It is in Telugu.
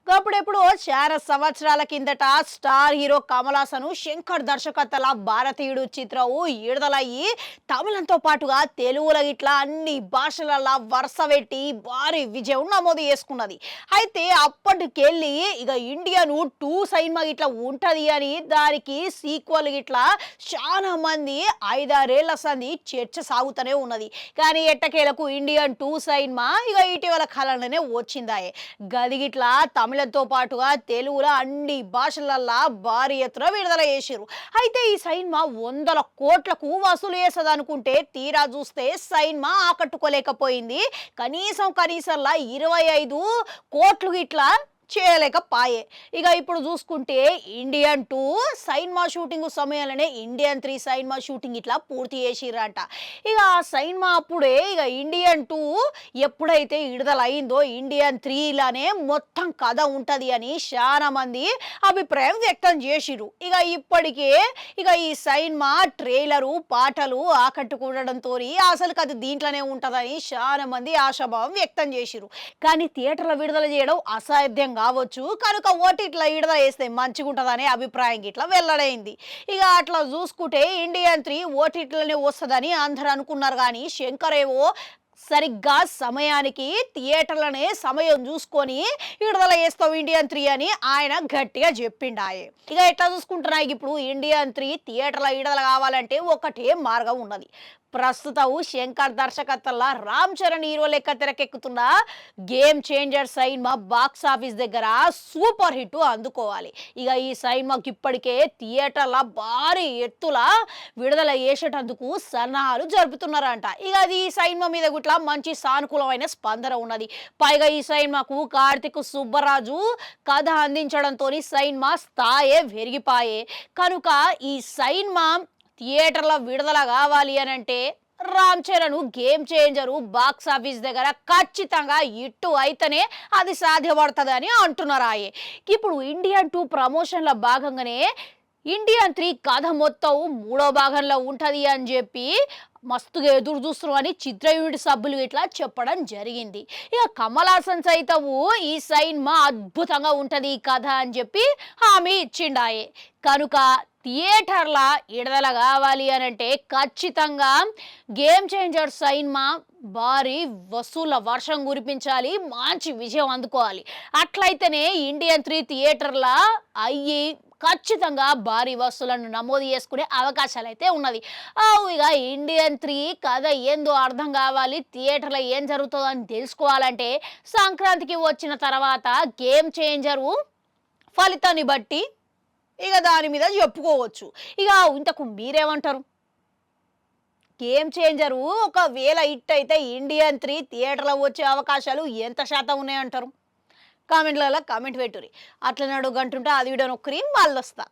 అప్పుడెప్పుడు చాలా సంవత్సరాల కిందట స్టార్ హీరో కమల్ హాసన్ శంకర్ దర్శకత్వల భారతీయుడు చిత్రము విడుదలయ్యి తమిళంతో పాటుగా తెలుగులో ఇట్లా అన్ని భాషలలో వరుస పెట్టి భారీ విజయం నమోదు చేసుకున్నది. అయితే అప్పటికెళ్ళి ఇక ఇండియన్ 2 సినిమా ఇట్లా ఉంటది అని దానికి సీక్వెల్ ఇట్లా చాలా మంది 5-6 ఏళ్ల సంది చర్చ సాగుతూనే ఉన్నది. కానీ ఎట్టకేలకు ఇండియన్ 2 సినిమా ఇక ఇటీవల కాలంలోనే వచ్చిందాయే. గదిగిట్లా తమిళంతో పాటుగా తెలుగులో అన్ని భాషలల్లా భారీ ఎత్తున విడుదల చేసిర్రు. అయితే ఈ సినిమా వందల కోట్లకు వసూలు చేస్తదనుకుంటే తీరా చూస్తే సినిమా ఆకట్టుకోలేకపోయింది. కనీసంలా 25 కోట్లు గిట్లా చేయలేకపాయే. ఇక ఇప్పుడు చూసుకుంటే ఇండియన్ 2 సినిమా షూటింగ్ సమయంలోనే ఇండియన్ 3 సినిమా షూటింగ్ ఇట్లా పూర్తి చేసిర్రంట. ఇక ఆ సినిమా అప్పుడే ఇక ఇండియన్ 2 ఎప్పుడైతే విడుదలైందో ఇండియన్ 3 లానే మొత్తం కథ ఉంటది అని చాలా మంది అభిప్రాయం వ్యక్తం చేసిర్రు. ఇక ఇప్పటికే ఇక ఈ సినిమా ట్రైలరు పాటలు ఆకట్టుకుండడంతో అసలు కథ దీంట్లోనే ఉంటదని చాలా మంది ఆశాభావం వ్యక్తం చేసిర్రు. కానీ థియేటర్లో విడుదల చేయడం అసాధ్యం కావచ్చు కనుక ఓటీటీలో విడుదల చేస్తే మంచిగా ఉంటుందనే అభిప్రాయం ఇట్లా వెల్లడైంది. ఇక అట్లా చూసుకుంటే ఇండియన్ 3 ఓటీటీలోనే వస్తుందని అందరు అనుకున్నారు. కానీ శంకర్ ఏవో సరిగ్గా సమయానికి థియేటర్లనే సమయం చూసుకొని విడుదల చేస్తావు ఇండియన్ 3 అని ఆయన గట్టిగా చెప్పిండాయే. ఇక ఎట్లా చూసుకుంటున్నా ఇప్పుడు ఇండియన్ 3 థియేటర్ల విడుదల కావాలంటే ఒకటే మార్గం ఉన్నది. ప్రస్తుతం శంకర్ దర్శకత్వంలో రామ్ చరణ్ హీరో లెక్క తెరకెక్కుతున్న game changer cinema box office దగ్గర సూపర్ హిట్ అందుకోవాలి. ఇక ఈ సినిమాకి ఇప్పటికే థియేటర్ల భారీ ఎత్తుల విడుదల చేసేటందుకు సన్నాహాలు జరుపుతున్నారంట. ఇక అది ఈ సినిమా మీద గుట్లా మంచి సానుకూలమైన స్పందన ఉన్నది. పైగా ఈ సినిమాకు కార్తిక్ సుబ్బరాజు కథ అందించడంతో సినిమా స్థాయే పెరిగిపాయే. కనుక ఈ సినిమా థియేటర్లో విడుదల కావాలి అని అంటే Ram Charan game changer box office దగ్గర ఖచ్చితంగా ఇట్టు అయితేనే అది సాధ్యపడుతుంది అని అంటున్నారు. ఇప్పుడు ఇండియన్ 2 ప్రమోషన్ల భాగంగానే ఇండియన్ 3 కథ మొత్తం 3వ భాగంలో ఉంటుంది అని చెప్పి మస్తుగా ఎదురు చూస్తున్నారు అని చిత్ర యూనిట్ సభ్యులు ఇట్లా చెప్పడం జరిగింది. ఇక కమల్ హాసన్ సైతము ఈ సినిమా అద్భుతంగా ఉంటుంది ఈ కథ అని చెప్పి హామీ ఇచ్చిండాయే. కనుక థియేటర్ల విడుదల కావాలి అని అంటే ఖచ్చితంగా గేమ్ చేంజర్ సినిమా భారీ వసూల వర్షం కురిపించాలి, మంచి విజయం అందుకోవాలి. అట్లయితేనే ఇండియన్ 3 థియేటర్ల అయ్యి ఖచ్చితంగా భారీ వసూలను నమోదు చేసుకునే అవకాశాలు అయితే ఉన్నది. ఇక ఇండియన్ 3 కథ ఏందో అర్థం కావాలి, థియేటర్లో ఏం జరుగుతుందో అని తెలుసుకోవాలంటే సంక్రాంతికి వచ్చిన తర్వాత గేమ్ చేంజరు ఫలితాన్ని బట్టి ఇక దాని మీద చెప్పుకోవచ్చు. ఇక ఇంతకు మీరేమంటారు? గేమ్ చేంజరు ఒకవేళ హిట్ అయితే ఇండియన్ 3 థియేటర్లో వచ్చే అవకాశాలు ఎంత శాతం ఉన్నాయంటారు? కామెంట్లలో కామెంట్ పెట్టుర్రి. అట్లా నడు గంటుంటే అది వీడియో నొక్కరి మళ్ళీ వస్తా.